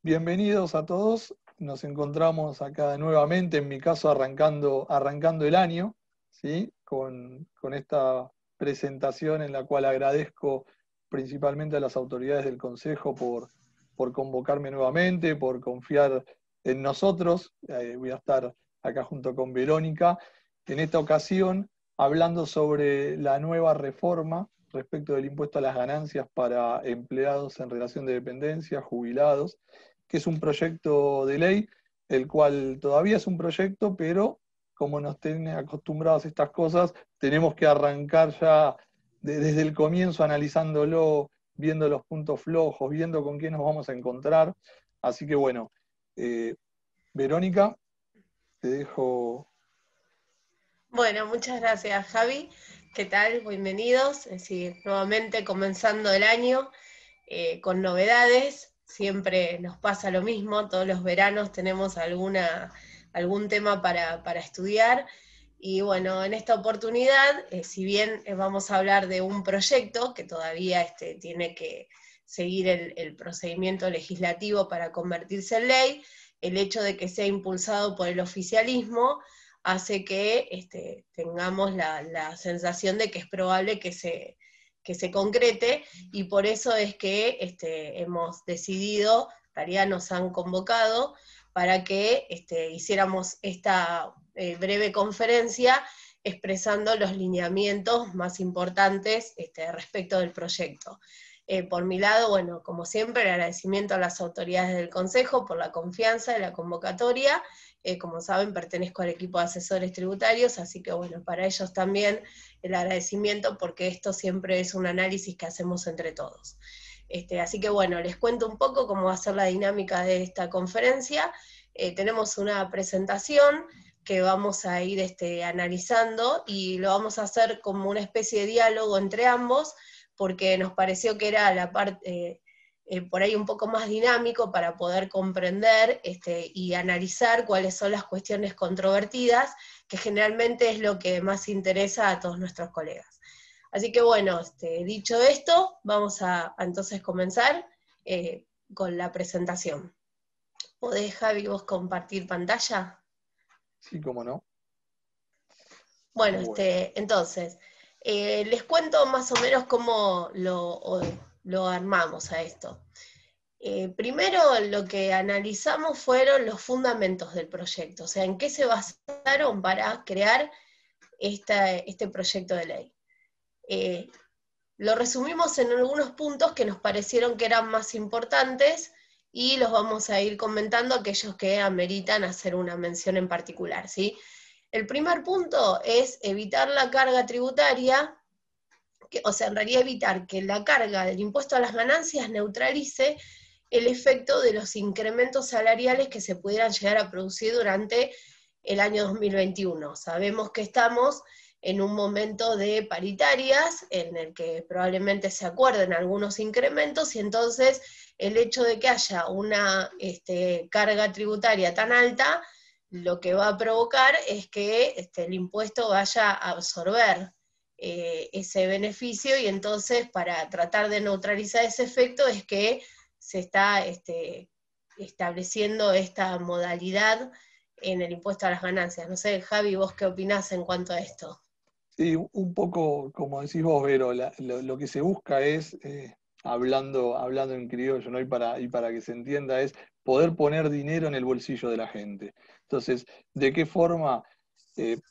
Bienvenidos a todos. Nos encontramos acá nuevamente, en mi caso arrancando el año, ¿sí? Con esta presentación en la cual agradezco principalmente a las autoridades del Consejo por convocarme nuevamente, por confiar en nosotros. Voy a estar acá junto con Verónica, en esta ocasión hablando sobre la nueva reforma respecto del impuesto a las ganancias para empleados en relación de dependencia, jubilados, que es un proyecto de ley, el cual todavía es un proyecto, pero como nos tienen acostumbrados a estas cosas, tenemos que arrancar ya desde el comienzo analizándolo, viendo los puntos flojos, viendo con qué nos vamos a encontrar. Así que bueno, Verónica, te dejo. Bueno, muchas gracias, Javi. ¿Qué tal? Bienvenidos. Es decir, nuevamente comenzando el año con novedades. Siempre nos pasa lo mismo, todos los veranos tenemos algún tema para estudiar. Y bueno, en esta oportunidad, si bien vamos a hablar de un proyecto que todavía tiene que seguir el procedimiento legislativo para convertirse en ley, el hecho de que sea impulsado por el oficialismo hace que tengamos la sensación de que es probable que se concrete, y por eso es que hemos decidido, en realidad nos han convocado, para que hiciéramos esta breve conferencia expresando los lineamientos más importantes respecto del proyecto. Por mi lado, bueno, como siempre, el agradecimiento a las autoridades del Consejo por la confianza de la convocatoria. Como saben, pertenezco al equipo de asesores tributarios, así que bueno, para ellos también el agradecimiento, porque esto siempre es un análisis que hacemos entre todos. Así que bueno, les cuento un poco cómo va a ser la dinámica de esta conferencia. Tenemos una presentación que vamos a ir analizando, y lo vamos a hacer como una especie de diálogo entre ambos, porque nos pareció que era la parte por ahí un poco más dinámico para poder comprender y analizar cuáles son las cuestiones controvertidas, que generalmente es lo que más interesa a todos nuestros colegas. Así que bueno, dicho esto, vamos a entonces comenzar con la presentación. ¿Podés, Javi, vos compartir pantalla? Sí, cómo no. Bueno, Bueno. entonces, les cuento más o menos cómo lo armamos a esto. Primero lo que analizamos fueron los fundamentos del proyecto, o sea, en qué se basaron para crear este proyecto de ley. Lo resumimos en algunos puntos que nos parecieron que eran más importantes, y los vamos a ir comentando aquellos que ameritan hacer una mención en particular, ¿sí? El primer punto es evitar la carga tributaria, o sea, en realidad evitar que la carga del impuesto a las ganancias neutralice el efecto de los incrementos salariales que se pudieran llegar a producir durante el año 2021. Sabemos que estamos en un momento de paritarias, en el que probablemente se acuerden algunos incrementos, y entonces el hecho de que haya una carga tributaria tan alta, lo que va a provocar es que el impuesto vaya a absorber ese beneficio, y entonces para tratar de neutralizar ese efecto es que se está estableciendo esta modalidad en el impuesto a las ganancias. No sé, Javi, ¿vos qué opinás en cuanto a esto? Sí, un poco como decís vos, Vero, lo que se busca es, hablando en criollo, ¿no? Y para que se entienda, es poder poner dinero en el bolsillo de la gente. Entonces, ¿de qué forma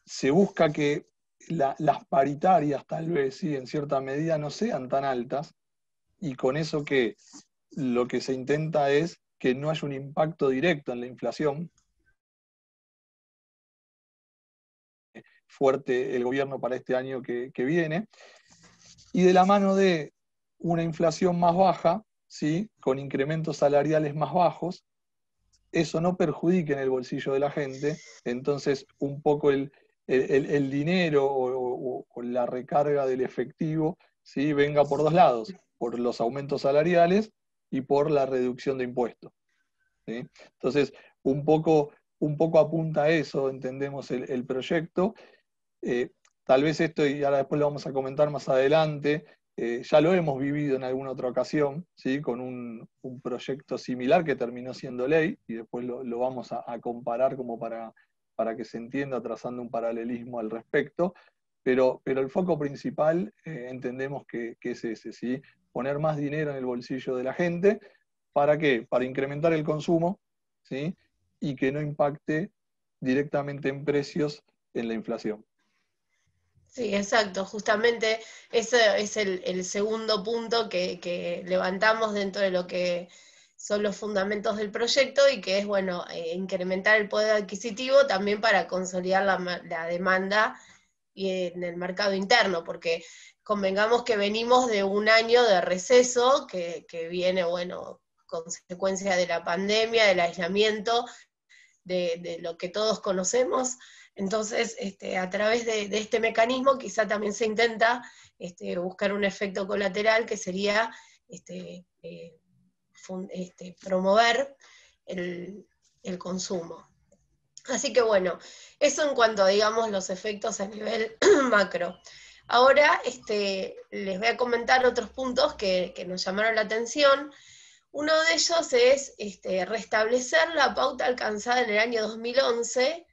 se busca que las paritarias, tal vez, sí, en cierta medida, no sean tan altas? Y con eso que lo que se intenta es que no haya un impacto directo en la inflación fuerte el gobierno para este año que viene, y de la mano de una inflación más baja, ¿sí? Con incrementos salariales más bajos, eso no perjudique en el bolsillo de la gente, entonces un poco el dinero o la recarga del efectivo, ¿sí? Venga por dos lados, por los aumentos salariales y por la reducción de impuestos, ¿sí? Entonces, un poco apunta a eso, entendemos el proyecto. Tal vez esto, y ahora después lo vamos a comentar más adelante, Ya lo hemos vivido en alguna otra ocasión, ¿sí? Con un proyecto similar que terminó siendo ley, y después lo vamos a comparar como para que se entienda, trazando un paralelismo al respecto, pero el foco principal entendemos que es ese, ¿sí? Poner más dinero en el bolsillo de la gente. ¿Para qué? Para incrementar el consumo, ¿sí? Y que no impacte directamente en precios en la inflación. Sí, exacto. Justamente ese es el segundo punto que levantamos dentro de lo que son los fundamentos del proyecto y que es, bueno, incrementar el poder adquisitivo también para consolidar la demanda y en el mercado interno, porque convengamos que venimos de un año de receso que viene, bueno, consecuencia de la pandemia, del aislamiento, de lo que todos conocemos. Entonces, a través de este mecanismo quizá también se intenta buscar un efecto colateral que sería promover el consumo. Así que bueno, eso en cuanto a, digamos, los efectos a nivel macro. Ahora les voy a comentar otros puntos que nos llamaron la atención. Uno de ellos es restablecer la pauta alcanzada en el año 2011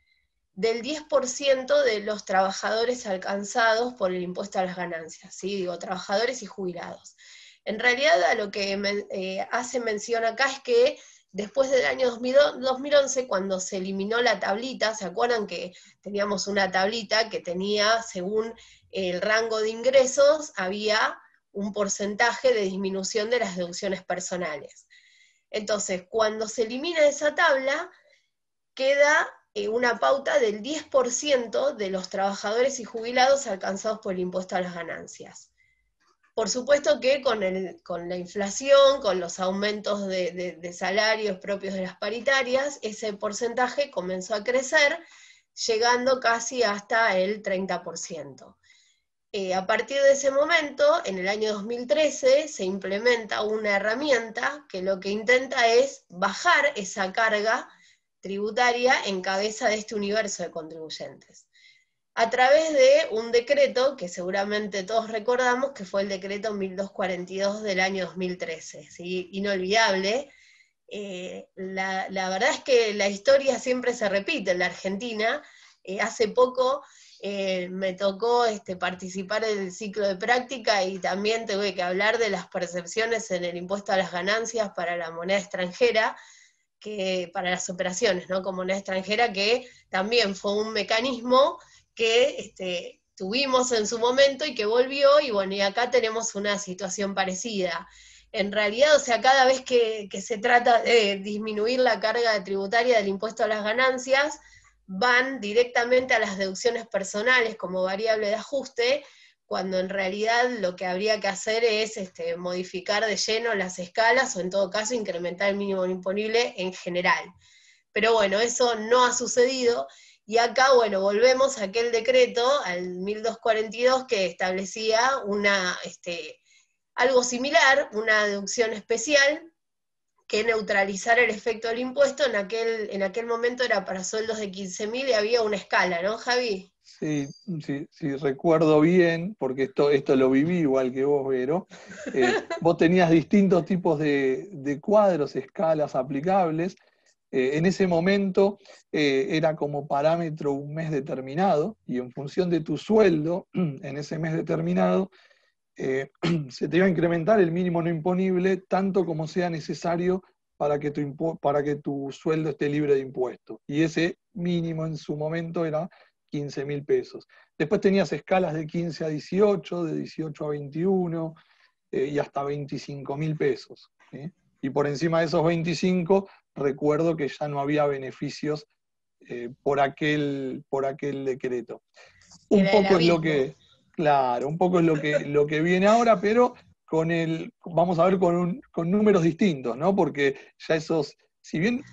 del 10% de los trabajadores alcanzados por el impuesto a las ganancias, ¿sí? Digo, trabajadores y jubilados. En realidad, a lo que hace mención acá es que después del año 2011, cuando se eliminó la tablita, ¿se acuerdan que teníamos una tablita que tenía, según el rango de ingresos, había un porcentaje de disminución de las deducciones personales? Entonces, cuando se elimina esa tabla, queda una pauta del 10% de los trabajadores y jubilados alcanzados por el impuesto a las ganancias. Por supuesto que con la inflación, con los aumentos de salarios propios de las paritarias, ese porcentaje comenzó a crecer, llegando casi hasta el 30%. A partir de ese momento, en el año 2013, se implementa una herramienta que lo que intenta es bajar esa carga tributaria en cabeza de este universo de contribuyentes, a través de un decreto que seguramente todos recordamos, que fue el decreto 1242 del año 2013, ¿sí? Inolvidable. La verdad es que la historia siempre se repite en la Argentina. Hace poco me tocó participar en el ciclo de práctica y también tuve que hablar de las percepciones en el impuesto a las ganancias para la moneda extranjera, que para las operaciones, ¿no? Con moneda extranjera, que también fue un mecanismo que tuvimos en su momento y que volvió, y bueno, y acá tenemos una situación parecida. En realidad, o sea, cada vez que se trata de disminuir la carga tributaria del impuesto a las ganancias, van directamente a las deducciones personales como variable de ajuste, cuando en realidad lo que habría que hacer es modificar de lleno las escalas o en todo caso incrementar el mínimo imponible en general. Pero bueno, eso no ha sucedido y acá, bueno, volvemos a aquel decreto, al 1242, que establecía algo similar, una deducción especial que neutralizara el efecto del impuesto. En aquel momento era para sueldos de 15.000 y había una escala, ¿no, Javi? Sí, sí, recuerdo bien, porque esto lo viví igual que vos, Vero. Vos tenías distintos tipos de cuadros, escalas aplicables. En ese momento era como parámetro un mes determinado, y en función de tu sueldo en ese mes determinado, se te iba a incrementar el mínimo no imponible tanto como sea necesario para que tu sueldo esté libre de impuestos. Y ese mínimo en su momento era 15.000 pesos. Después tenías escalas de 15 a 18, de 18 a 21 y hasta 25.000 pesos. ¿Sí? Y por encima de esos 25, recuerdo que ya no había beneficios por aquel decreto. Un Era el poco es lo abismo. que, claro, un poco es lo que viene ahora, pero vamos a ver con números distintos, ¿no? Porque ya esos, si bien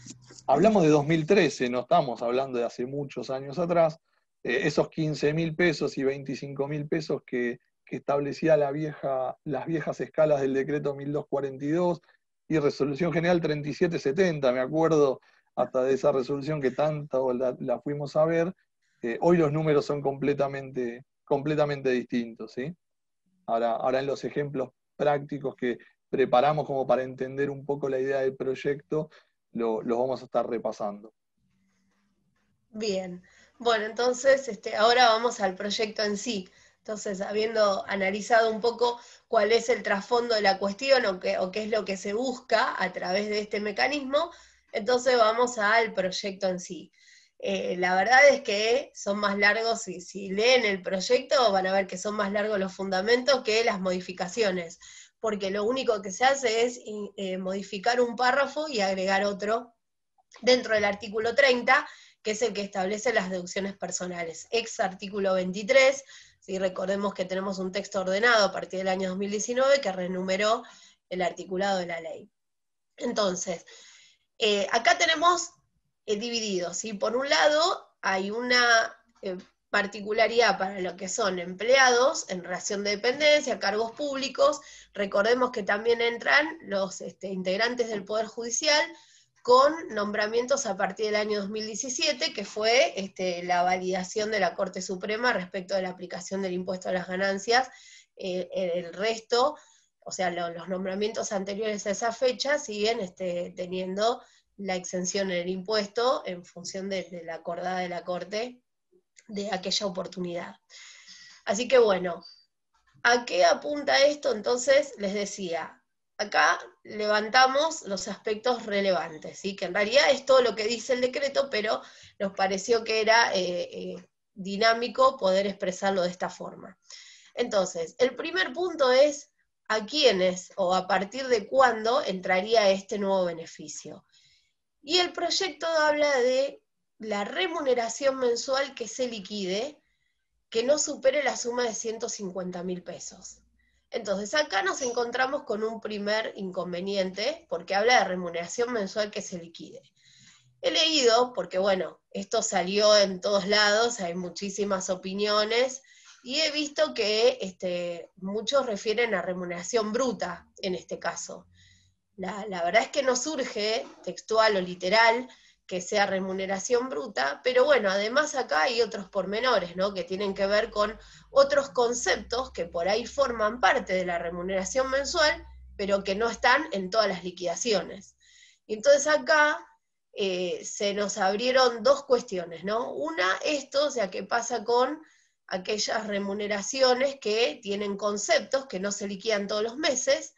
hablamos de 2013, no estamos hablando de hace muchos años atrás, esos 15.000 pesos y 25.000 pesos que establecía las viejas escalas del decreto 1242 y resolución general 3770, me acuerdo hasta de esa resolución que tanto la fuimos a ver. Hoy los números son completamente distintos, ¿sí? Ahora en los ejemplos prácticos que preparamos como para entender un poco la idea del proyecto, los vamos a estar repasando. Bien, bueno, entonces ahora vamos al proyecto en sí. Entonces, habiendo analizado un poco cuál es el trasfondo de la cuestión o qué es lo que se busca a través de este mecanismo, entonces vamos al proyecto en sí. La verdad es que son más largos, si leen el proyecto van a ver que son más largos los fundamentos que las modificaciones, porque lo único que se hace es modificar un párrafo y agregar otro dentro del artículo 30, que es el que establece las deducciones personales, ex artículo 23, ¿sí? Recordemos que tenemos un texto ordenado a partir del año 2019 que renumeró el articulado de la ley. Entonces, acá tenemos dividido, ¿sí? Por un lado, hay una particularidad para lo que son empleados en relación de dependencia, cargos públicos. Recordemos que también entran los integrantes del Poder Judicial con nombramientos a partir del año 2017, que fue la validación de la Corte Suprema respecto de la aplicación del impuesto a las ganancias. El resto, o sea, los nombramientos anteriores a esa fecha siguen teniendo la exención en el impuesto en función de la acordada de la Corte de aquella oportunidad. Así que bueno, ¿a qué apunta esto? Entonces, les decía, acá levantamos los aspectos relevantes, ¿sí? Que en realidad es todo lo que dice el decreto, pero nos pareció que era dinámico poder expresarlo de esta forma. Entonces, el primer punto es a quiénes o a partir de cuándo entraría este nuevo beneficio. Y el proyecto habla de la remuneración mensual que se liquide, que no supere la suma de 150.000 pesos. Entonces, acá nos encontramos con un primer inconveniente, porque habla de remuneración mensual que se liquide. He leído, porque bueno, esto salió en todos lados, hay muchísimas opiniones, y he visto que muchos refieren a remuneración bruta en este caso. La verdad es que no surge textual o literal que sea remuneración bruta, pero bueno, además acá hay otros pormenores, ¿no? Que tienen que ver con otros conceptos que por ahí forman parte de la remuneración mensual, pero que no están en todas las liquidaciones. Y entonces acá se nos abrieron dos cuestiones, ¿no? Una, esto, o sea, ¿qué pasa con aquellas remuneraciones que tienen conceptos que no se liquidan todos los meses?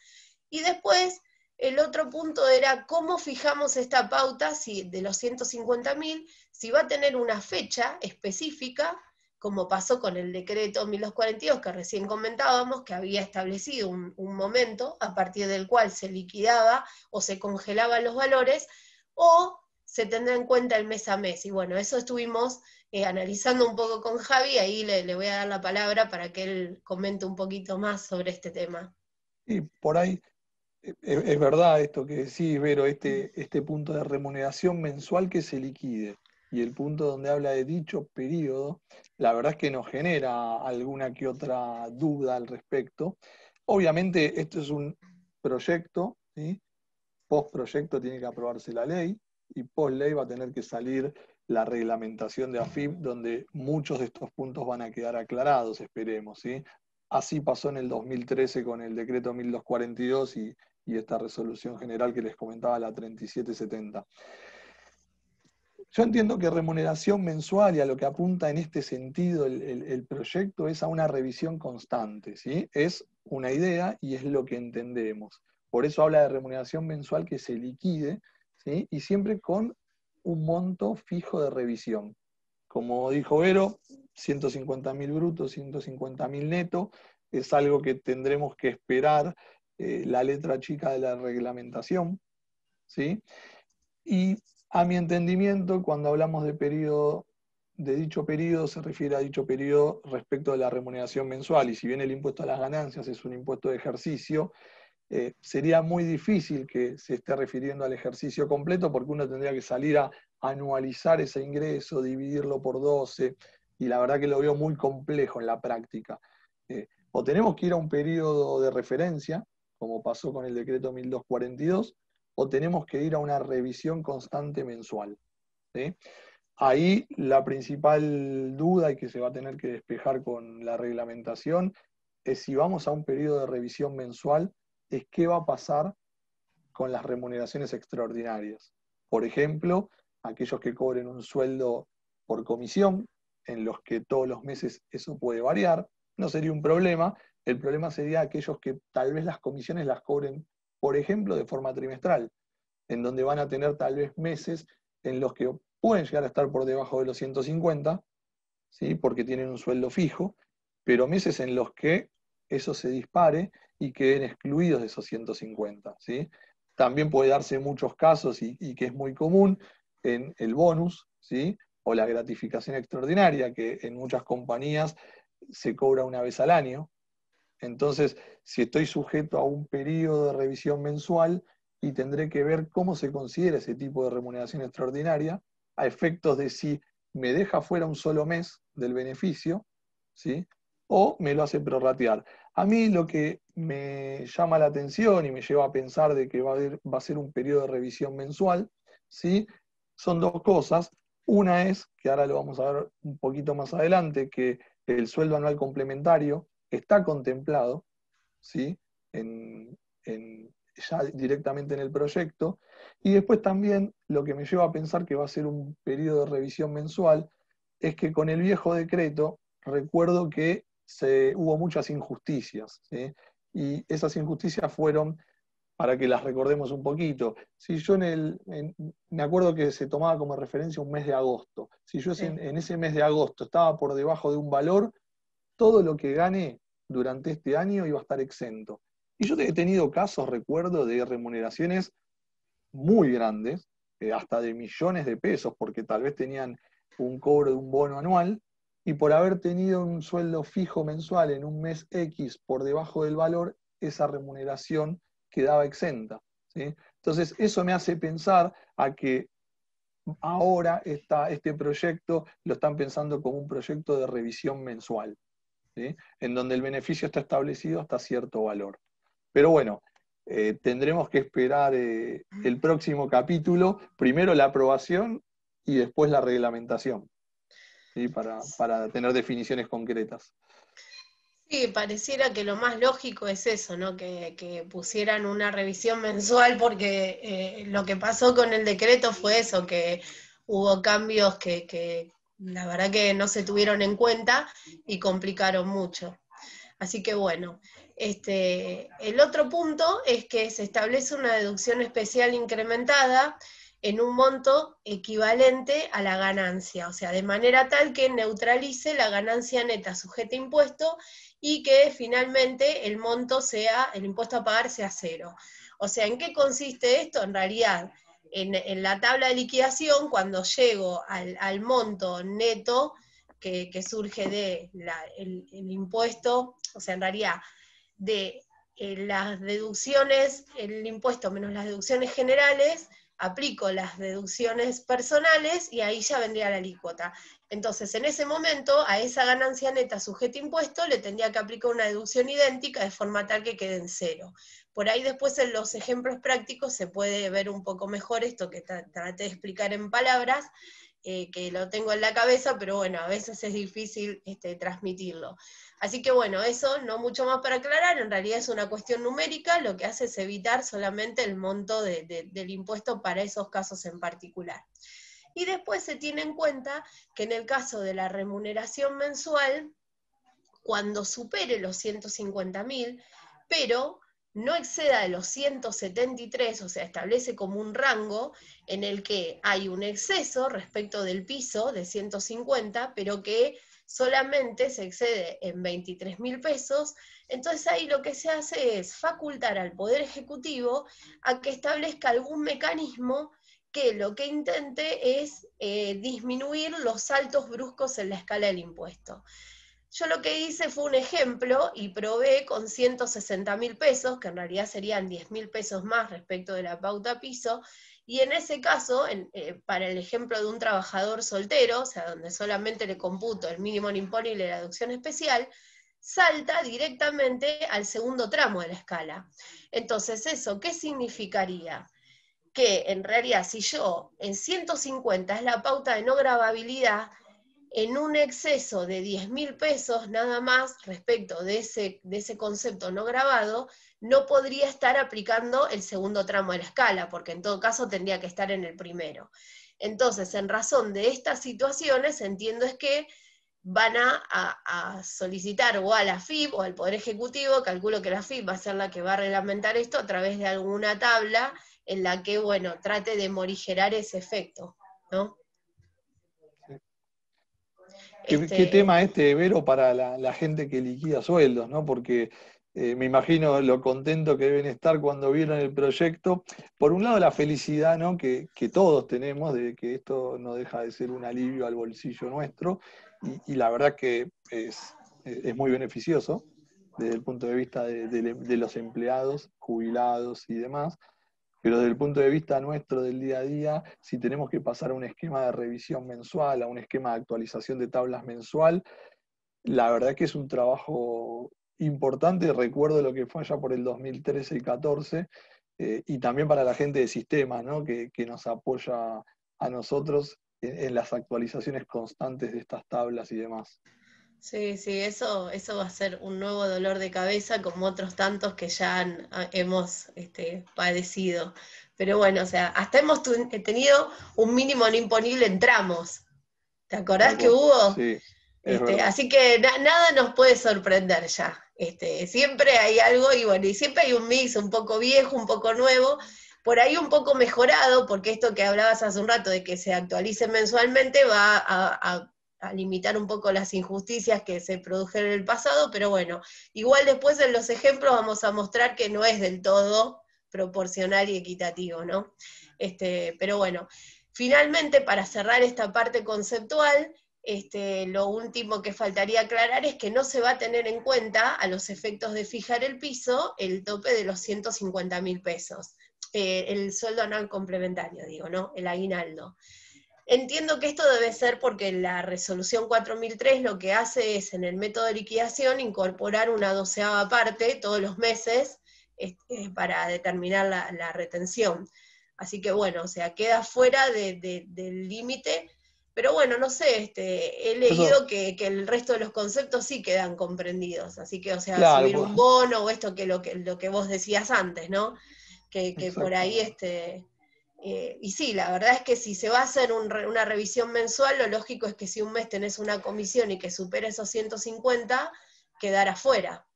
Y después, el otro punto era cómo fijamos esta pauta de los 150.000, si va a tener una fecha específica, como pasó con el decreto 1242 que recién comentábamos, que había establecido un momento a partir del cual se liquidaba o se congelaban los valores, o se tendrá en cuenta el mes a mes. Y bueno, eso estuvimos analizando un poco con Javi, ahí le voy a dar la palabra para que él comente un poquito más sobre este tema. Y por ahí es verdad esto que decís, Vero, este punto de remuneración mensual que se liquide y el punto donde habla de dicho periodo, la verdad es que nos genera alguna que otra duda al respecto. Obviamente esto es un proyecto, ¿sí? Post proyecto tiene que aprobarse la ley y post ley va a tener que salir la reglamentación de AFIP, donde muchos de estos puntos van a quedar aclarados, esperemos, ¿sí? Así pasó en el 2013 con el decreto 1242 y esta resolución general que les comentaba, la 3770. Yo entiendo que remuneración mensual y a lo que apunta en este sentido el proyecto es a una revisión constante, ¿sí? Es una idea y es lo que entendemos. Por eso habla de remuneración mensual que se liquide, ¿sí? Y siempre con un monto fijo de revisión. Como dijo Vero, 150.000 brutos, 150.000 neto, es algo que tendremos que esperar la letra chica de la reglamentación, ¿sí? Y a mi entendimiento, cuando hablamos de periodo, de dicho periodo, se refiere a dicho periodo respecto de la remuneración mensual. Y si bien el impuesto a las ganancias es un impuesto de ejercicio, sería muy difícil que se esté refiriendo al ejercicio completo porque uno tendría que salir a anualizar ese ingreso, dividirlo por 12, y la verdad que lo veo muy complejo en la práctica. O tenemos que ir a un periodo de referencia, como pasó con el decreto 1242, o tenemos que ir a una revisión constante mensual, ¿sí? Ahí la principal duda y que se va a tener que despejar con la reglamentación es si vamos a un periodo de revisión mensual, es qué va a pasar con las remuneraciones extraordinarias. Por ejemplo, aquellos que cobren un sueldo por comisión, en los que todos los meses eso puede variar, no sería un problema. El problema sería aquellos que tal vez las comisiones las cobren, por ejemplo, de forma trimestral, en donde van a tener tal vez meses en los que pueden llegar a estar por debajo de los 150, ¿sí? Porque tienen un sueldo fijo, pero meses en los que eso se dispare y queden excluidos de esos 150, ¿sí? También puede darse muchos casos, y que es muy común, en el bonus, ¿sí? O la gratificación extraordinaria, que en muchas compañías se cobra una vez al año. Entonces, si estoy sujeto a un periodo de revisión mensual, y tendré que ver cómo se considera ese tipo de remuneración extraordinaria, a efectos de si me deja fuera un solo mes del beneficio, ¿sí? O me lo hace prorratear. A mí lo que me llama la atención y me lleva a pensar de que va a ser un periodo de revisión mensual, ¿sí? Son dos cosas. Una es, que ahora lo vamos a ver un poquito más adelante, que el sueldo anual complementario está contemplado, ¿sí? Ya directamente en el proyecto. Y después también lo que me lleva a pensar que va a ser un periodo de revisión mensual es que con el viejo decreto recuerdo que hubo muchas injusticias, ¿sí? Y esas injusticias fueron, para que las recordemos un poquito, si yo me acuerdo que se tomaba como referencia un mes de agosto, si yo Sí. en ese mes de agosto estaba por debajo de un valor, todo lo que gane durante este año iba a estar exento. Y yo he tenido casos, recuerdo, de remuneraciones muy grandes, hasta de millones de pesos, porque tal vez tenían un cobro de un bono anual, y por haber tenido un sueldo fijo mensual en un mes X por debajo del valor, esa remuneración quedaba exenta, ¿sí? Entonces, eso me hace pensar a que ahora este proyecto lo están pensando como un proyecto de revisión mensual, ¿sí? En donde el beneficio está establecido hasta cierto valor. Pero bueno, tendremos que esperar el próximo capítulo, primero la aprobación y después la reglamentación, ¿sí? Para tener definiciones concretas. Sí, pareciera que lo más lógico es eso, ¿no? Que pusieran una revisión mensual, porque lo que pasó con el decreto fue eso, que hubo cambios que la verdad que no se tuvieron en cuenta y complicaron mucho. Así que bueno, el otro punto es que se establece una deducción especial incrementada en un monto equivalente a la ganancia, o sea, de manera tal que neutralice la ganancia neta sujeta a impuesto y que finalmente el monto el impuesto a pagar sea cero. O sea, ¿en qué consiste esto? En realidad, en la tabla de liquidación, cuando llego al monto neto que surge de el impuesto, o sea, en realidad, de las deducciones, el impuesto menos las deducciones generales, aplico las deducciones personales y ahí ya vendría la alícuota. Entonces, en ese momento, a esa ganancia neta sujeta a impuesto le tendría que aplicar una deducción idéntica de forma tal que quede en cero. Por ahí después en los ejemplos prácticos se puede ver un poco mejor esto que traté de explicar en palabras, que lo tengo en la cabeza, pero bueno, a veces es difícil transmitirlo. Así que bueno, eso no mucho más para aclarar, en realidad es una cuestión numérica, lo que hace es evitar solamente el monto del impuesto para esos casos en particular. Y después se tiene en cuenta que en el caso de la remuneración mensual, cuando supere los 150.000, pero no exceda de los 173, o sea, establece como un rango en el que hay un exceso respecto del piso de 150, pero que solamente se excede en 23.000 pesos, entonces ahí lo que se hace es facultar al Poder Ejecutivo a que establezca algún mecanismo que lo que intente es disminuir los saltos bruscos en la escala del impuesto. Yo lo que hice fue un ejemplo y probé con 160.000 pesos, que en realidad serían 10.000 pesos más respecto de la pauta piso, y en ese caso, para el ejemplo de un trabajador soltero, o sea, donde solamente le computo el mínimo no imponible y la deducción especial, salta directamente al segundo tramo de la escala. Entonces, ¿eso qué significaría? Que en realidad si yo en 150 es la pauta de no gravabilidad, en un exceso de 10.000 pesos nada más respecto de ese concepto no grabado, no podría estar aplicando el segundo tramo de la escala, porque en todo caso tendría que estar en el primero. Entonces, en razón de estas situaciones, entiendo es que van a solicitar o a la AFIP o al Poder Ejecutivo, calculo que la AFIP va a ser la que va a reglamentar esto a través de alguna tabla en la que, bueno, trate de morigerar ese efecto, ¿no? ¿Qué tema este, Vero, para la gente que liquida sueldos, ¿no? Porque me imagino lo contento que deben estar cuando vieron el proyecto. Por un lado, la felicidad, ¿no? que todos tenemos de que esto no deja de ser un alivio al bolsillo nuestro, y la verdad que es muy beneficioso desde el punto de vista de los empleados, jubilados y demás. Pero desde el punto de vista nuestro del día a día, si tenemos que pasar a un esquema de revisión mensual, a un esquema de actualización de tablas mensual, la verdad que es un trabajo importante. Recuerdo lo que fue allá por el 2013 y 2014, y también para la gente de sistemas, ¿no? que nos apoya a nosotros en las actualizaciones constantes de estas tablas y demás. Sí, sí, eso va a ser un nuevo dolor de cabeza como otros tantos que ya hemos padecido. Pero bueno, o sea, hasta hemos tenido un mínimo no imponible en tramos. ¿Te acordás Tal que cual. hubo? Sí, es verdad. Así que nada nos puede sorprender ya. Siempre hay algo y bueno, y siempre hay un mix un poco viejo, un poco nuevo, por ahí un poco mejorado, porque esto que hablabas hace un rato de que se actualice mensualmente va a limitar un poco las injusticias que se produjeron en el pasado, pero bueno, igual después en los ejemplos vamos a mostrar que no es del todo proporcional y equitativo, ¿no? Pero bueno, finalmente, para cerrar esta parte conceptual, lo último que faltaría aclarar es que no se va a tener en cuenta a los efectos de fijar el piso el tope de los 150.000 pesos, el sueldo anual complementario, digo, ¿no? El aguinaldo. Entiendo que esto debe ser porque la resolución 4003 lo que hace es en el método de liquidación incorporar una 12ª parte todos los meses para determinar la retención. Así que bueno, o sea, queda fuera del límite, pero bueno, no sé, he Eso, leído que el resto de los conceptos sí quedan comprendidos, así que, o sea, claro, subir un bono o esto que lo que vos decías antes, ¿no? Que por ahí exactamente. y sí, la verdad es que si se va a hacer una revisión mensual, lo lógico es que si un mes tenés una comisión y que supera esos 150, quedar afuera.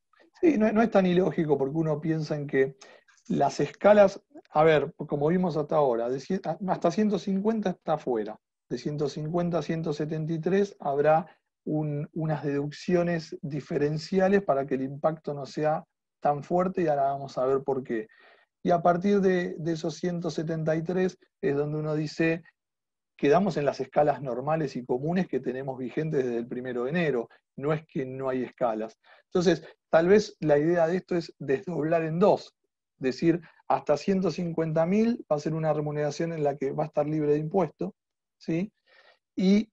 Sí, no es tan ilógico porque uno piensa en que las escalas, a ver, como vimos hasta ahora, hasta 150 está afuera. De 150 a 173 habrá unas deducciones diferenciales para que el impacto no sea tan fuerte, y ahora vamos a ver por qué. Y a partir de esos 173 es donde uno dice, quedamos en las escalas normales y comunes que tenemos vigentes desde el 1 de enero. No es que no hay escalas. Entonces, tal vez la idea de esto es desdoblar en dos. Decir, hasta 150.000 va a ser una remuneración en la que va a estar libre de impuesto, ¿sí? Y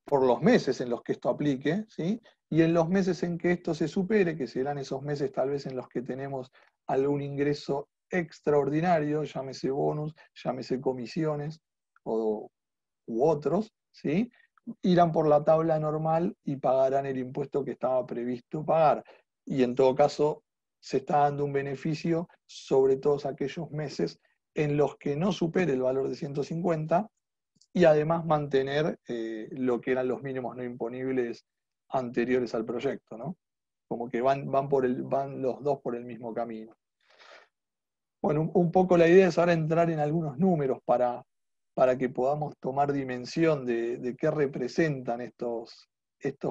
por los meses en los que esto aplique, ¿sí? Y en los meses en que esto se supere, que serán esos meses tal vez en los que tenemos algún ingreso extraordinario, llámese bonus, llámese comisiones o, u otros, ¿sí? Irán por la tabla normal y pagarán el impuesto que estaba previsto pagar. Y en todo caso, se está dando un beneficio sobre todos aquellos meses en los que no supere el valor de 150, y además mantener lo que eran los mínimos no imponibles anteriores al proyecto, ¿no? Como que van los dos por el mismo camino. Bueno, un poco la idea es ahora entrar en algunos números para que podamos tomar dimensión de qué representan estos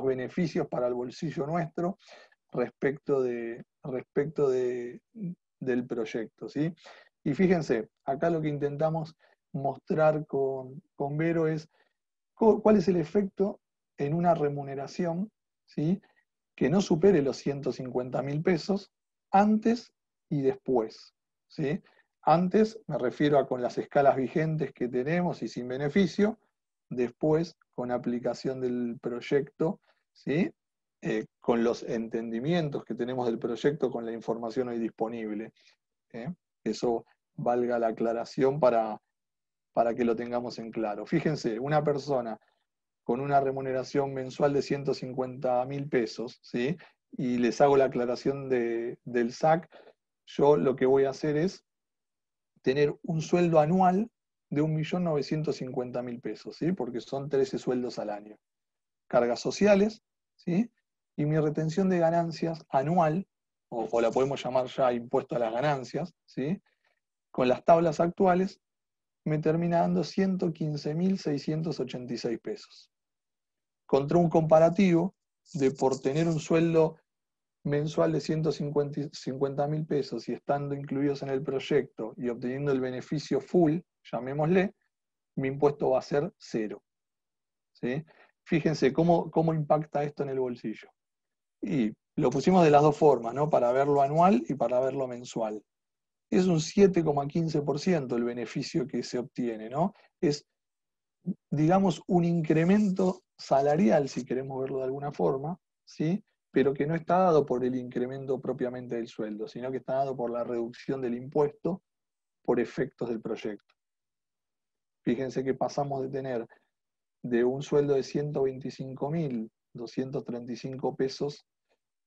beneficios para el bolsillo nuestro respecto del proyecto, ¿sí? Y fíjense, acá lo que intentamos mostrar con Vero es cuál es el efecto en una remuneración, ¿sí? Que no supere los 150.000 pesos antes y después, ¿sí? Antes me refiero a con las escalas vigentes que tenemos y sin beneficio, después con aplicación del proyecto, ¿sí? Con los entendimientos que tenemos del proyecto, con la información hoy disponible. ¿Eh? Eso valga la aclaración para que lo tengamos en claro. Fíjense, una persona con una remuneración mensual de 150.000 pesos, ¿sí? Y les hago la aclaración del SAC, yo lo que voy a hacer es tener un sueldo anual de 1.950.000 pesos, ¿sí? Porque son 13 sueldos al año. Cargas sociales, ¿sí? Y mi retención de ganancias anual, o la podemos llamar ya impuesto a las ganancias, ¿sí? Con las tablas actuales, me termina dando 115.686 pesos. Contra un comparativo de por tener un sueldo mensual de 150.000 pesos y estando incluidos en el proyecto y obteniendo el beneficio full, llamémosle, mi impuesto va a ser 0. ¿Sí? Fíjense cómo impacta esto en el bolsillo. Y lo pusimos de las dos formas, ¿no? Para verlo anual y para verlo mensual. Es un 7,15% el beneficio que se obtiene, ¿no? Es, digamos, un incremento salarial, si queremos verlo de alguna forma, ¿sí? Pero que no está dado por el incremento propiamente del sueldo, sino que está dado por la reducción del impuesto por efectos del proyecto. Fíjense que pasamos de tener de un sueldo de 125.235 pesos,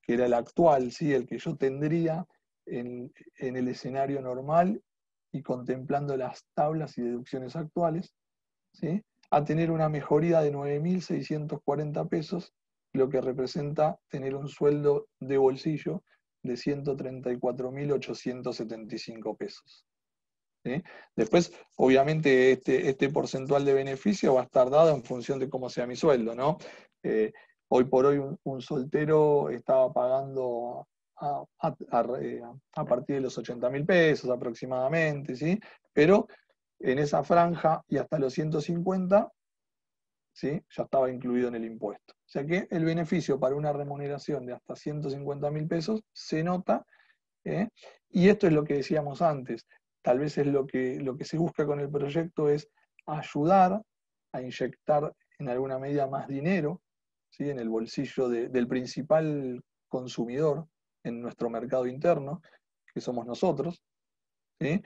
que era el actual, ¿sí? El que yo tendría en el escenario normal y contemplando las tablas y deducciones actuales, ¿sí? A tener una mejoría de 9.640 pesos, lo que representa tener un sueldo de bolsillo de 134.875 pesos. ¿Sí? Después, obviamente, este porcentual de beneficio va a estar dado en función de cómo sea mi sueldo, ¿no? Hoy por hoy un soltero estaba pagando a partir de los 80.000 pesos aproximadamente, ¿sí? Pero en esa franja y hasta los 150, ¿sí? Ya estaba incluido en el impuesto. O sea que el beneficio para una remuneración de hasta 150.000 pesos se nota, ¿eh? Y esto es lo que decíamos antes. Tal vez es lo que se busca con el proyecto es ayudar a inyectar en alguna medida más dinero, ¿sí? En el bolsillo del principal consumidor en nuestro mercado interno, que somos nosotros, ¿sí?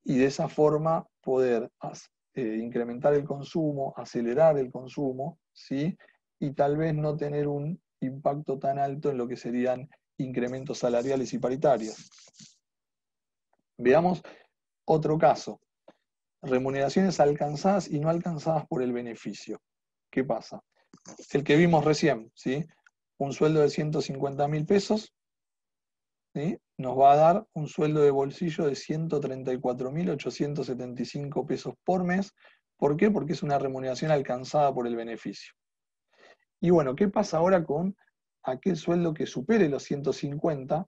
Y de esa forma poder incrementar el consumo, acelerar el consumo, ¿sí? Y tal vez no tener un impacto tan alto en lo que serían incrementos salariales y paritarios. Veamos otro caso. Remuneraciones alcanzadas y no alcanzadas por el beneficio. ¿Qué pasa? El que vimos recién, ¿sí? Un sueldo de 150.000 pesos, ¿sí? Nos va a dar un sueldo de bolsillo de 134.875 pesos por mes. ¿Por qué? Porque es una remuneración alcanzada por el beneficio. Y bueno, ¿qué pasa ahora con aquel sueldo que supere los 150,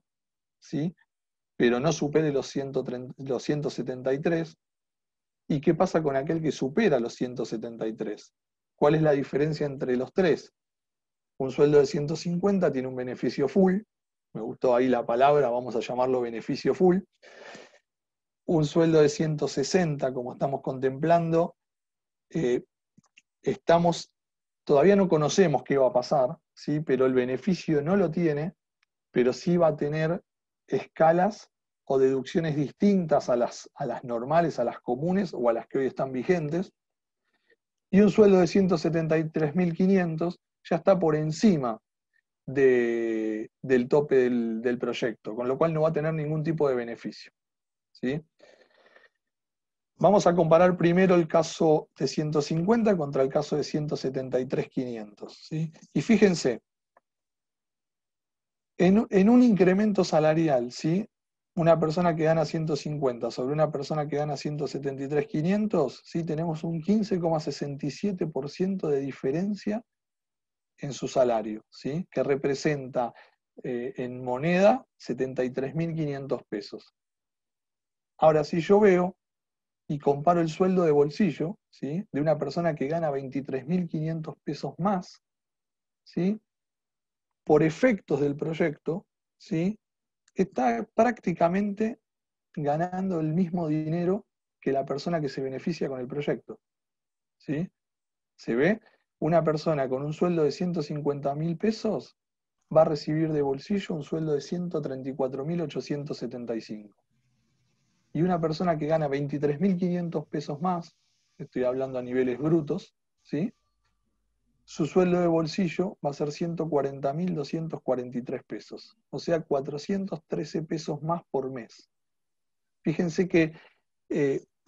¿sí? Pero no supere los 173? ¿Y qué pasa con aquel que supera los 173? ¿Cuál es la diferencia entre los tres? Un sueldo de 150 tiene un beneficio full, me gustó ahí la palabra, vamos a llamarlo beneficio full. Un sueldo de 160, como estamos contemplando, todavía no conocemos qué va a pasar, ¿sí? Pero el beneficio no lo tiene, pero sí va a tener escalas o deducciones distintas a las normales, a las comunes o a las que hoy están vigentes. Y un sueldo de 173.500 ya está por encima del tope del proyecto, con lo cual no va a tener ningún tipo de beneficio, ¿sí? Vamos a comparar primero el caso de 150 contra el caso de 173.500, ¿sí? Y fíjense, en un incremento salarial, ¿sí? Una persona que gana 150 sobre una persona que gana 173.500, ¿sí? Tenemos un 15,67% de diferencia en su salario, ¿sí? Que representa en moneda 73.500 pesos. Ahora, si yo veo y comparo el sueldo de bolsillo, ¿sí? De una persona que gana 23.500 pesos más, ¿sí? Por efectos del proyecto, ¿sí? Está prácticamente ganando el mismo dinero que la persona que se beneficia con el proyecto, ¿sí? ¿Se ve? Una persona con un sueldo de 150.000 pesos va a recibir de bolsillo un sueldo de 134.875. Y una persona que gana 23.500 pesos más, estoy hablando a niveles brutos, ¿sí? su sueldo de bolsillo va a ser 140.243 pesos, o sea, 413 pesos más por mes. Fíjense que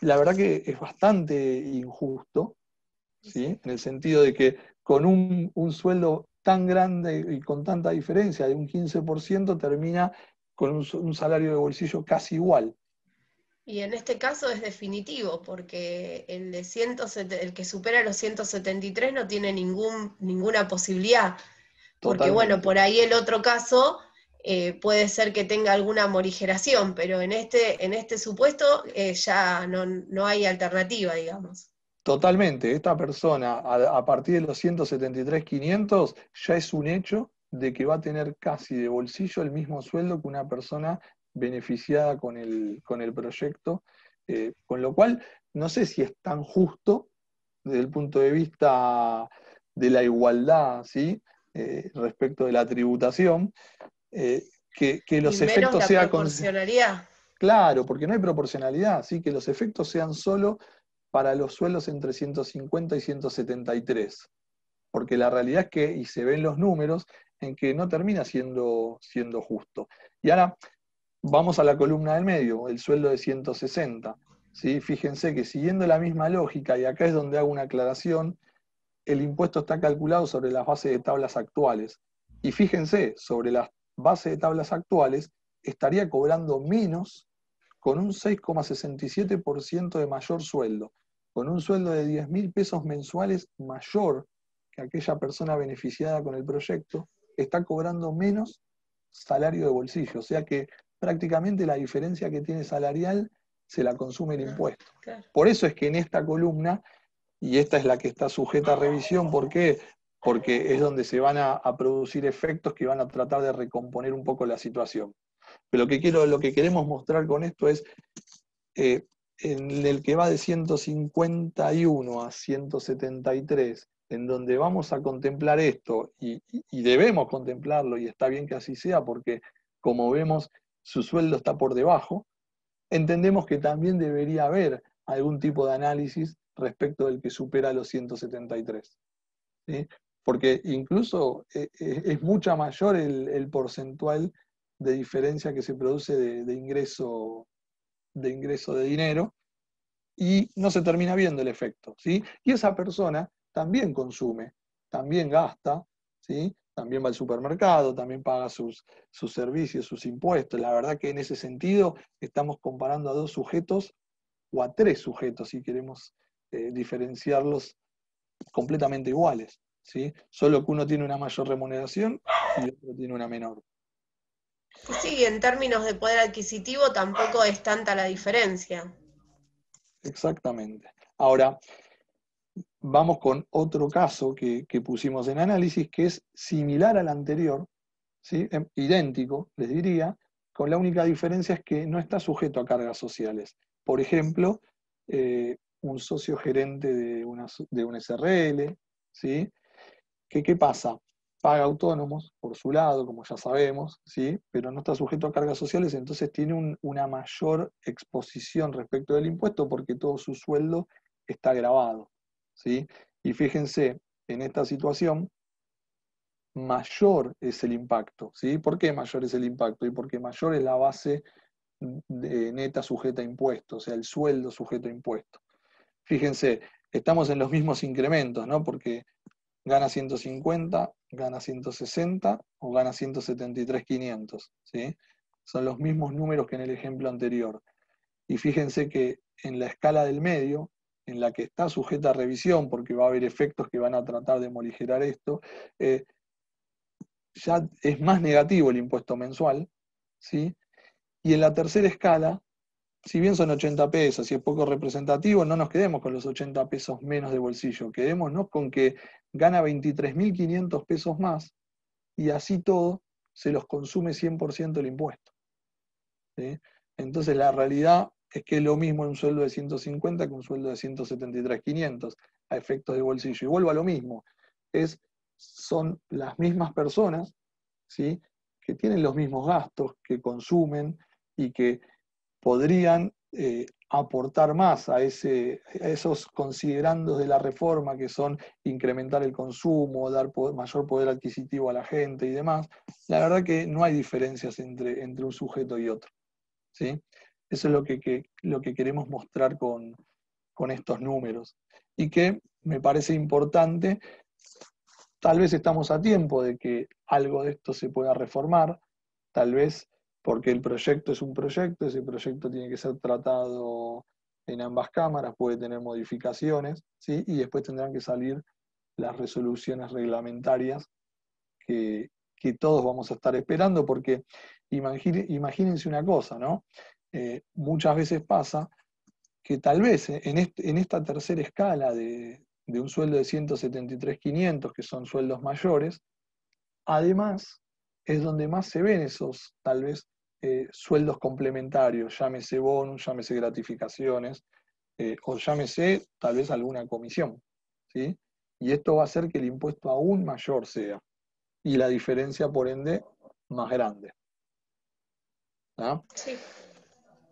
la verdad que es bastante injusto, ¿sí? En el sentido de que con un sueldo tan grande y con tanta diferencia de un 15% termina con un salario de bolsillo casi igual. Y en este caso es definitivo, porque el que supera los 173 no tiene ninguna posibilidad. Porque bueno, Totalmente. por ahí el otro caso puede ser que tenga alguna morigeración, pero en este supuesto ya no hay alternativa, digamos. Totalmente. Esta persona, a partir de los 173.500, ya es un hecho de que va a tener casi de bolsillo el mismo sueldo que una persona beneficiada con el proyecto, con lo cual no sé si es tan justo desde el punto de vista de la igualdad, ¿sí? Respecto de la tributación, eh, que Y los menos efectos la sean proporcionalidad. claro, porque no hay proporcionalidad, ¿sí? Que los efectos sean solo para los sueldos entre 150 y 173, porque la realidad es que, y se ven los números, en que no termina siendo justo. Y ahora vamos a la columna del medio, el sueldo de 160. ¿Sí? Fíjense que siguiendo la misma lógica, y acá es donde hago una aclaración, el impuesto está calculado sobre las bases de tablas actuales. Y fíjense, sobre las bases de tablas actuales, estaría cobrando menos con un 6,67% de mayor sueldo, con un sueldo de 10.000 pesos mensuales mayor que aquella persona beneficiada con el proyecto, está cobrando menos salario de bolsillo. O sea que prácticamente la diferencia que tiene salarial se la consume el impuesto. Claro. Por eso es que en esta columna, y esta es la que está sujeta a revisión, ¿por qué? Porque es donde se van a producir efectos que van a tratar de recomponer un poco la situación. Pero lo que queremos mostrar con esto es, en el que va de 151 a 173, en donde vamos a contemplar esto, y debemos contemplarlo, y está bien que así sea, porque como vemos, su sueldo está por debajo, entendemos que también debería haber algún tipo de análisis respecto del que supera los 173. ¿Sí? Porque incluso es mucha mayor el porcentual de diferencia que se produce de ingreso de dinero y no se termina viendo el efecto. ¿Sí? Y esa persona también consume, también gasta, ¿sí? También va al supermercado, también paga sus servicios, sus impuestos. La verdad que en ese sentido estamos comparando a dos sujetos o a tres sujetos, si queremos diferenciarlos completamente iguales. ¿Sí? Solo que uno tiene una mayor remuneración y el otro tiene una menor. Y sí, en términos de poder adquisitivo tampoco es tanta la diferencia. Exactamente. Ahora, vamos con otro caso que pusimos en análisis, que es similar al anterior, ¿sí? Idéntico, les diría, con la única diferencia es que no está sujeto a cargas sociales. Por ejemplo, un socio gerente de una SRL, ¿sí? ¿Qué pasa? Paga autónomos por su lado, como ya sabemos, ¿sí? Pero no está sujeto a cargas sociales, entonces tiene una mayor exposición respecto del impuesto porque todo su sueldo está grabado, ¿sí? Y fíjense, en esta situación, mayor es el impacto, ¿sí? ¿Por qué mayor es el impacto? Y porque mayor es la base neta sujeta a impuestos, o sea, el sueldo sujeto a impuestos. Fíjense, estamos en los mismos incrementos, ¿no? Porque gana 150, gana 160 o gana 173.500, ¿sí? Son los mismos números que en el ejemplo anterior. Y fíjense que en la escala del medio, en la que está sujeta a revisión, porque va a haber efectos que van a tratar de morigerar esto, ya es más negativo el impuesto mensual, ¿sí? Y en la tercera escala, si bien son 80 pesos y es poco representativo, no nos quedemos con los 80 pesos menos de bolsillo, quedémonos con que gana 23.500 pesos más y así todo se los consume 100% el impuesto. ¿Sí? Entonces la realidad es que es lo mismo un sueldo de 150 que un sueldo de 173.500 a efectos de bolsillo. Y vuelvo a lo mismo, son las mismas personas, ¿sí? Que tienen los mismos gastos, que consumen y que podrían aportar más a esos considerandos de la reforma, que son incrementar el consumo, dar mayor poder adquisitivo a la gente y demás, la verdad que no hay diferencias entre un sujeto y otro, ¿sí? Eso es lo que queremos mostrar con estos números. Y que me parece importante, tal vez estamos a tiempo de que algo de esto se pueda reformar, tal vez porque el proyecto es un proyecto, ese proyecto tiene que ser tratado en ambas cámaras, puede tener modificaciones, ¿sí? Y después tendrán que salir las resoluciones reglamentarias que todos vamos a estar esperando, porque imagínense una cosa, ¿no? Muchas veces pasa que tal vez en esta tercera escala de un sueldo de 173.500, que son sueldos mayores, además es donde más se ven esos, tal vez, sueldos complementarios, llámese bonus, llámese gratificaciones, o llámese tal vez alguna comisión, ¿sí? Y esto va a hacer que el impuesto aún mayor sea, y la diferencia, por ende, más grande, ¿no? Sí,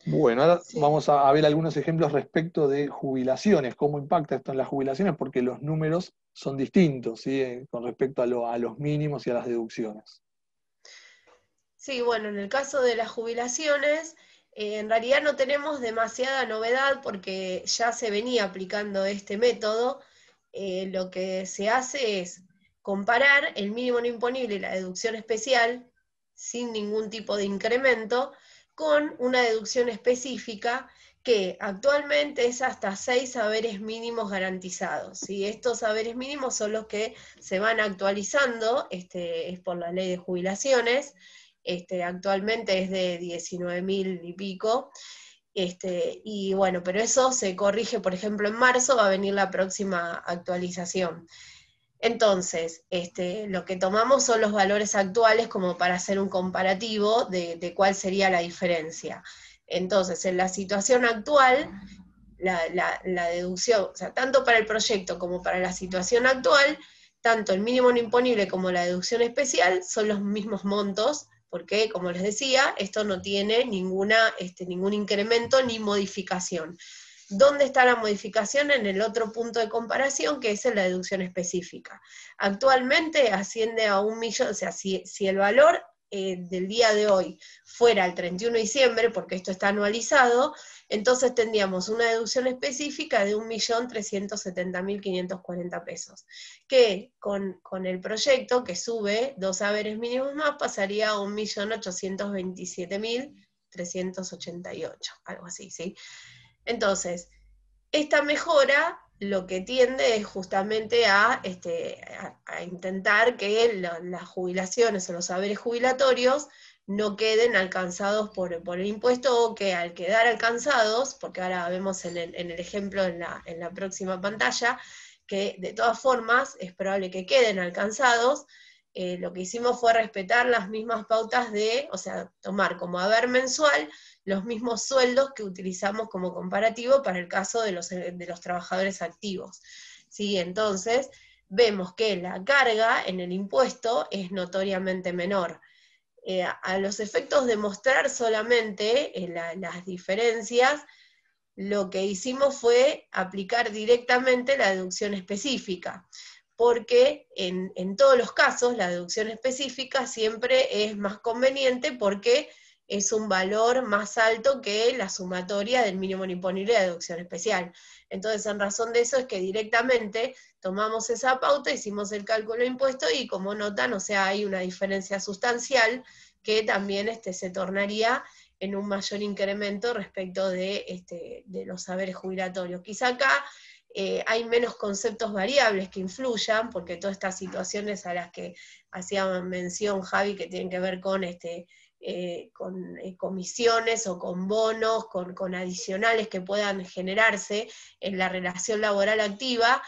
Bueno, ahora sí. vamos a ver algunos ejemplos respecto de jubilaciones, cómo impacta esto en las jubilaciones, porque los números son distintos, ¿sí? Con respecto a los mínimos y a las deducciones. Sí, bueno, en el caso de las jubilaciones, en realidad no tenemos demasiada novedad porque ya se venía aplicando este método. Lo que se hace es comparar el mínimo no imponible y la deducción especial sin ningún tipo de incremento con una deducción específica que actualmente es hasta 6 saberes mínimos garantizados. ¿Sí? Estos saberes mínimos son los que se van actualizando, es por la ley de jubilaciones. Actualmente es de 19.000 y pico, y bueno, pero eso se corrige, por ejemplo, en marzo va a venir la próxima actualización. Entonces, lo que tomamos son los valores actuales como para hacer un comparativo de cuál sería la diferencia. Entonces, en la situación actual, la deducción, o sea, tanto para el proyecto como para la situación actual, tanto el mínimo no imponible como la deducción especial son los mismos montos, porque, como les decía, esto no tiene ningún incremento ni modificación. ¿Dónde está la modificación? En el otro punto de comparación, que es en la deducción específica. Actualmente asciende a 1.000.000, o sea, si el valor del día de hoy fuera el 31 de diciembre, porque esto está anualizado, entonces tendríamos una deducción específica de 1.370.540 pesos, que con el proyecto que sube 2 haberes mínimos más pasaría a 1.827.388, algo así, ¿sí? Entonces, esta mejora lo que tiende es justamente a intentar que las jubilaciones o los haberes jubilatorios no queden alcanzados por el impuesto, o que al quedar alcanzados, porque ahora vemos en el ejemplo en la próxima pantalla, que de todas formas es probable que queden alcanzados. Lo que hicimos fue respetar las mismas pautas o sea, tomar como haber mensual los mismos sueldos que utilizamos como comparativo para el caso de los trabajadores activos, ¿sí? Entonces, vemos que la carga en el impuesto es notoriamente menor. A los efectos de mostrar solamente las diferencias, lo que hicimos fue aplicar directamente la deducción específica, porque en todos los casos la deducción específica siempre es más conveniente porque es un valor más alto que la sumatoria del mínimo imponible de deducción especial. Entonces, en razón de eso es que directamente tomamos esa pauta, hicimos el cálculo de impuesto y, como notan, o sea, hay una diferencia sustancial que también se tornaría en un mayor incremento respecto de los saberes jubilatorios. Quizá acá hay menos conceptos variables que influyan, porque todas estas situaciones a las que hacía mención Javi, que tienen que ver con comisiones o con bonos, con adicionales que puedan generarse en la relación laboral activa,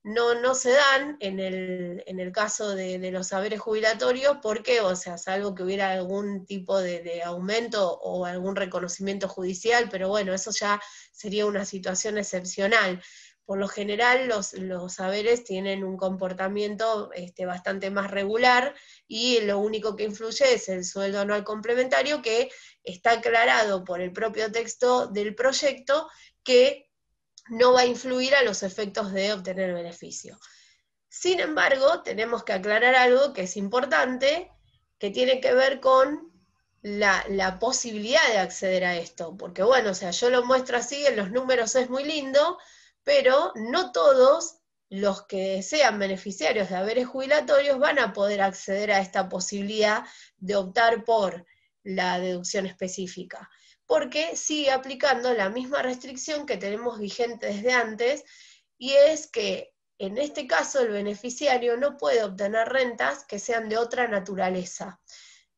no se dan en el caso de los saberes jubilatorios, porque, o sea, salvo que hubiera algún tipo de aumento o algún reconocimiento judicial, pero bueno, eso ya sería una situación excepcional. por lo general los saberes tienen un comportamiento bastante más regular y lo único que influye es el sueldo anual complementario, que está aclarado por el propio texto del proyecto que no va a influir a los efectos de obtener beneficio. Sin embargo, tenemos que aclarar algo que es importante, que tiene que ver con la posibilidad de acceder a esto, porque bueno, o sea, yo lo muestro así, en los números es muy lindo, pero no todos los que sean beneficiarios de haberes jubilatorios van a poder acceder a esta posibilidad de optar por la deducción específica, porque sigue aplicando la misma restricción que tenemos vigente desde antes, y es que en este caso el beneficiario no puede obtener rentas que sean de otra naturaleza.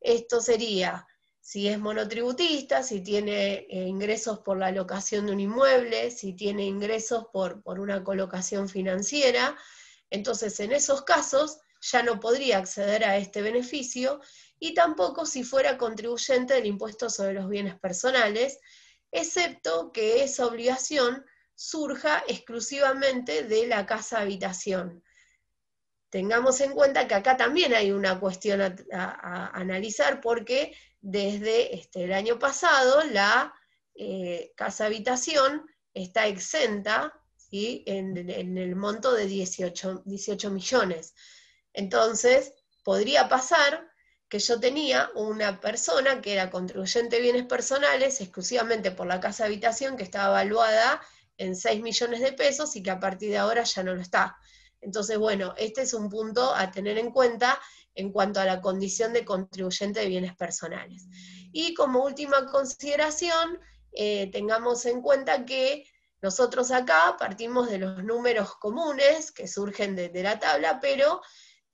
Esto sería si es monotributista, si tiene ingresos por la locación de un inmueble, si tiene ingresos por una colocación financiera. Entonces, en esos casos ya no podría acceder a este beneficio, y tampoco si fuera contribuyente del impuesto sobre los bienes personales, excepto que esa obligación surja exclusivamente de la casa habitación. Tengamos en cuenta que acá también hay una cuestión a analizar, porque desde el año pasado la casa habitación está exenta, ¿sí?, en el monto de 18 millones. Entonces, podría pasar que yo tenía una persona que era contribuyente de bienes personales exclusivamente por la casa habitación, que estaba evaluada en 6 millones de pesos y que a partir de ahora ya no lo está. Entonces, bueno, este es un punto a tener en cuenta en cuanto a la condición de contribuyente de bienes personales. Y como última consideración, tengamos en cuenta que nosotros acá partimos de los números comunes que surgen de la tabla, pero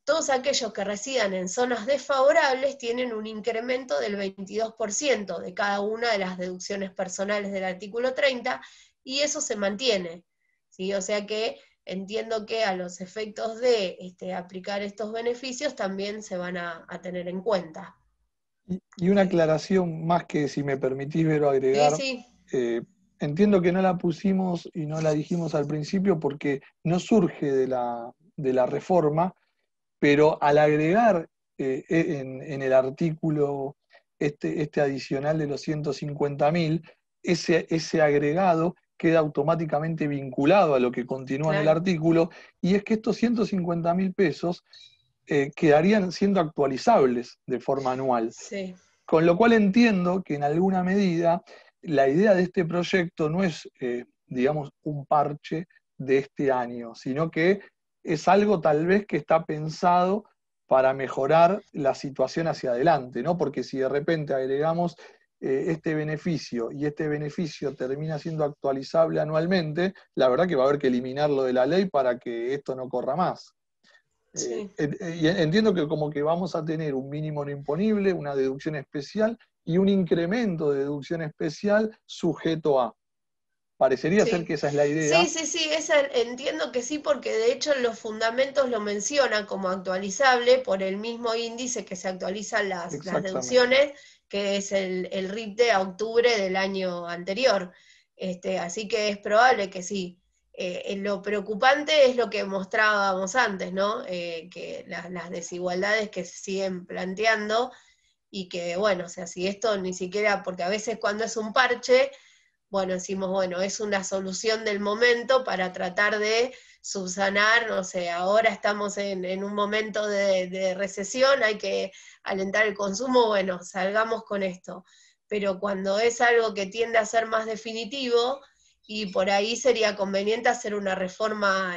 todos aquellos que residan en zonas desfavorables tienen un incremento del 22% de cada una de las deducciones personales del artículo 30, y eso se mantiene, ¿sí? O sea que entiendo que a los efectos de aplicar estos beneficios también se van a tener en cuenta. Y una aclaración más que, si me permitís, Vero, Sí, agregar. sí. Entiendo que no la pusimos y no la dijimos al principio porque no surge de la reforma, pero al agregar en el artículo este adicional de los 150.000, ese agregado queda automáticamente vinculado a lo que continúa en el Claro. artículo, y es que estos 150.000 pesos quedarían siendo actualizables de forma anual. Sí. Con lo cual entiendo que en alguna medida la idea de este proyecto no es, digamos, un parche de este año, sino que es algo tal vez que está pensado para mejorar la situación hacia adelante, ¿no? Porque si de repente agregamos este beneficio y este beneficio termina siendo actualizable anualmente, la verdad que va a haber que eliminarlo de la ley para que esto no corra más. Sí. Y entiendo que como que vamos a tener un mínimo no imponible, una deducción especial y un incremento de deducción especial sujeto a. Parecería ser Sí, que esa es la idea. sí, entiendo que sí, porque de hecho en los fundamentos lo menciona como actualizable por el mismo índice que se actualizan las Exactamente. deducciones, que es el RIP de octubre del año anterior. Así que es probable que sí. Lo preocupante es lo que mostrábamos antes, ¿no? Que las desigualdades que se siguen planteando, y que, bueno, o sea, si esto ni siquiera, porque a veces cuando es un parche, bueno, decimos, bueno, es una solución del momento para tratar de subsanar, no sé, ahora estamos en un momento de recesión, hay que alentar el consumo, bueno, salgamos con esto. Pero cuando es algo que tiende a ser más definitivo, y por ahí sería conveniente hacer una reforma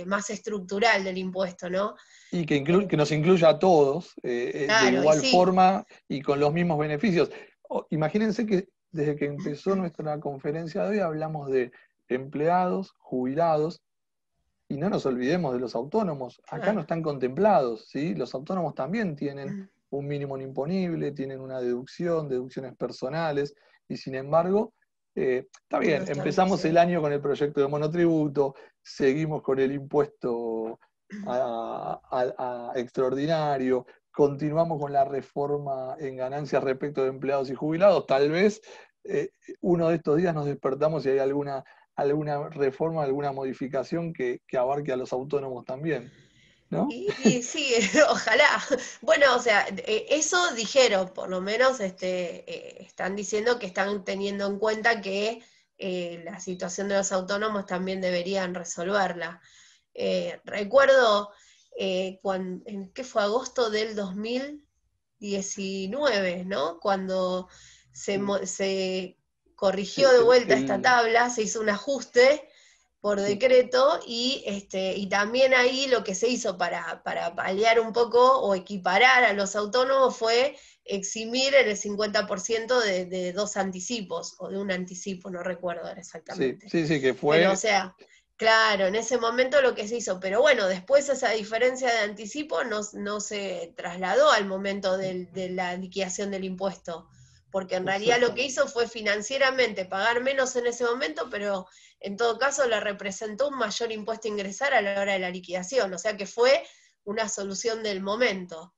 más estructural del impuesto, ¿no? Y que nos incluya a todos de Claro, y igual sí. forma y con los mismos beneficios. Imagínense que desde que empezó nuestra conferencia de hoy hablamos de empleados, jubilados, y no nos olvidemos de los autónomos. Acá no Claro. están contemplados, ¿sí? Los autónomos también tienen un mínimo no imponible, tienen una deducción, deducciones personales, y sin embargo, está No bien, están empezamos el considerados. año con el proyecto de monotributo, seguimos con el impuesto extraordinario, continuamos con la reforma en ganancias respecto de empleados y jubilados, tal vez uno de estos días nos despertamos y hay alguna reforma, alguna modificación que abarque a los autónomos también, ¿no? Y sí, ojalá. Bueno, o sea, eso dijeron, por lo menos están diciendo que están teniendo en cuenta que la situación de los autónomos también deberían resolverla. Recuerdo en ¿qué fue? Agosto del 2019, ¿no? Cuando se corrigió de vuelta esta tabla, se hizo un ajuste por decreto y también ahí lo que se hizo para paliar un poco o equiparar a los autónomos fue eximir el 50% de dos anticipos, o de un anticipo, no recuerdo ahora exactamente. Sí, que fue... Pero o sea, claro, en ese momento lo que se hizo, pero bueno, después esa diferencia de anticipo no se trasladó al momento de la liquidación del impuesto, porque en realidad lo que hizo fue financieramente pagar menos en ese momento, pero en todo caso le representó un mayor impuesto a ingresar a la hora de la liquidación, o sea que fue una solución del momento.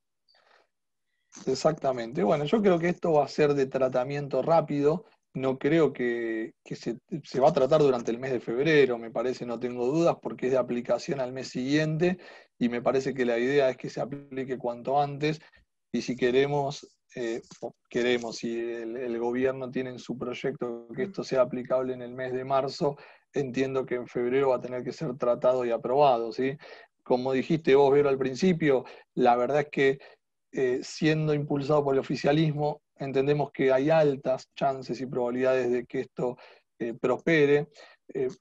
Exactamente. Bueno, yo creo que esto va a ser de tratamiento rápido. No creo que se va a tratar durante el mes de febrero, me parece, no tengo dudas, porque es de aplicación al mes siguiente y me parece que la idea es que se aplique cuanto antes y si si el gobierno tiene en su proyecto que esto sea aplicable en el mes de marzo, entiendo que en febrero va a tener que ser tratado y aprobado, ¿sí? Como dijiste vos, Vero, al principio, la verdad es que siendo impulsado por el oficialismo, entendemos que hay altas chances y probabilidades de que esto prospere.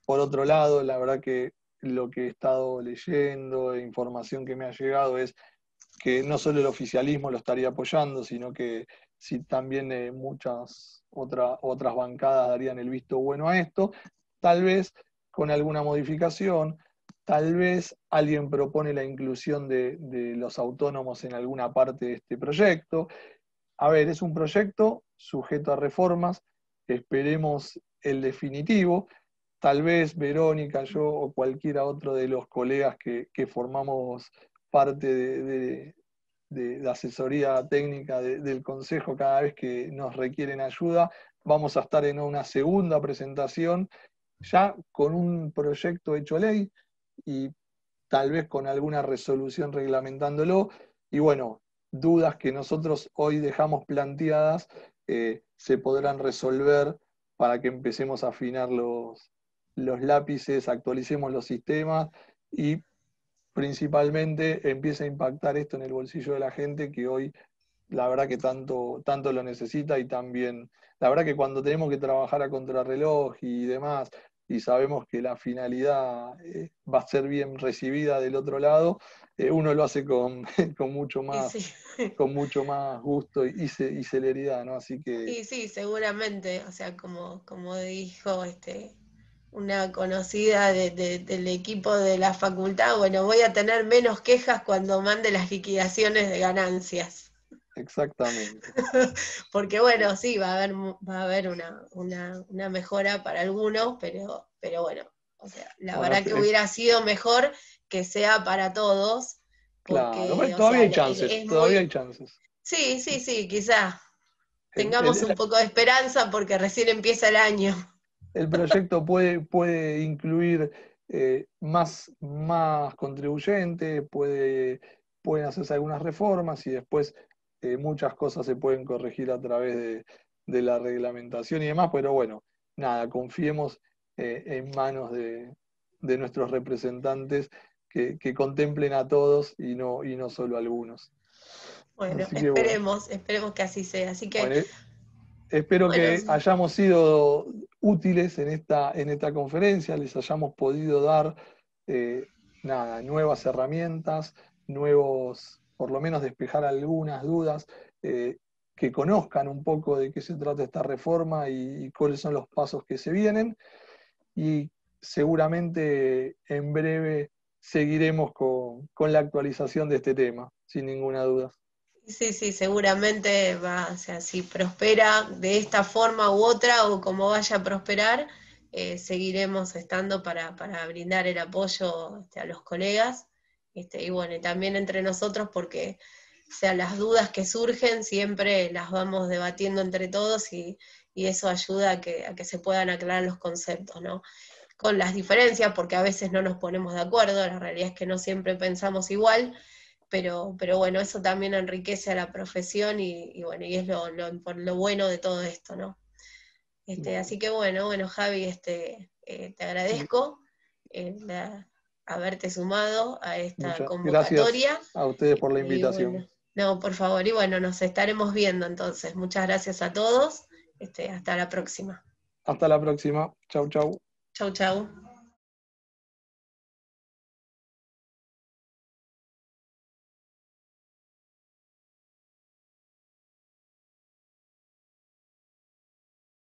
Por otro lado, la verdad que lo que he estado leyendo, información que me ha llegado es que no solo el oficialismo lo estaría apoyando, sino que si también muchas otras bancadas darían el visto bueno a esto, tal vez con alguna modificación, tal vez alguien propone la inclusión de los autónomos en alguna parte de este proyecto. A ver, es un proyecto sujeto a reformas, esperemos el definitivo. Tal vez Verónica, yo o cualquiera otro de los colegas que formamos parte de asesoría técnica del Consejo cada vez que nos requieren ayuda, vamos a estar en una segunda presentación ya con un proyecto hecho ley y tal vez con alguna resolución reglamentándolo. Y bueno, dudas que nosotros hoy dejamos planteadas se podrán resolver para que empecemos a afinar los lápices, actualicemos los sistemas y principalmente empiece a impactar esto en el bolsillo de la gente que hoy la verdad que tanto lo necesita y también, la verdad que cuando tenemos que trabajar a contrarreloj y demás, y sabemos que la finalidad va a ser bien recibida del otro lado, uno lo hace con, Sí. con mucho más gusto y celeridad, ¿no? Así que... Y sí, seguramente, o sea, como dijo una conocida del equipo de la facultad, bueno, voy a tener menos quejas cuando mande las liquidaciones de ganancias. Exactamente. Porque bueno, sí, va a haber una mejora para algunos, pero bueno, o sea, la Bueno, verdad que hubiera sido mejor que sea para todos, claro, porque, bueno, o todavía sea, hay chances, es todavía muy... hay chances. Sí, quizás El, tengamos un el- poco de esperanza porque recién empieza el año. El proyecto puede incluir más contribuyentes, pueden hacerse algunas reformas y después muchas cosas se pueden corregir a través de la reglamentación y demás, pero bueno, nada, confiemos en manos de nuestros representantes que contemplen a todos y no solo a algunos. Bueno, Así que bueno, esperemos que así sea. Así que, bueno, espero bueno, que hayamos sido útiles en esta conferencia, les hayamos podido dar eh, nuevas herramientas, por lo menos despejar algunas dudas, que conozcan un poco de qué se trata esta reforma y cuáles son los pasos que se vienen. Y seguramente en breve seguiremos con la actualización de este tema, sin ninguna duda. sí, seguramente va, o sea, si prospera de esta forma u otra o como vaya a prosperar, seguiremos estando para brindar el apoyo a los colegas, y bueno, y también entre nosotros porque, o sea, las dudas que surgen siempre las vamos debatiendo entre todos y eso ayuda a que se puedan aclarar los conceptos, ¿no? con las diferencias, porque a veces no nos ponemos de acuerdo, la realidad es que no siempre pensamos igual, pero bueno, eso también enriquece a la profesión y bueno, y es lo bueno de todo esto, ¿no? Así que bueno, Javi, te agradezco haberte sumado a esta Muchas gracias convocatoria. a ustedes por la Y bueno, invitación. no, por favor, y bueno, nos estaremos viendo entonces. Muchas gracias a todos. Hasta la próxima. Hasta la próxima. Chau, chau. Chau, chau.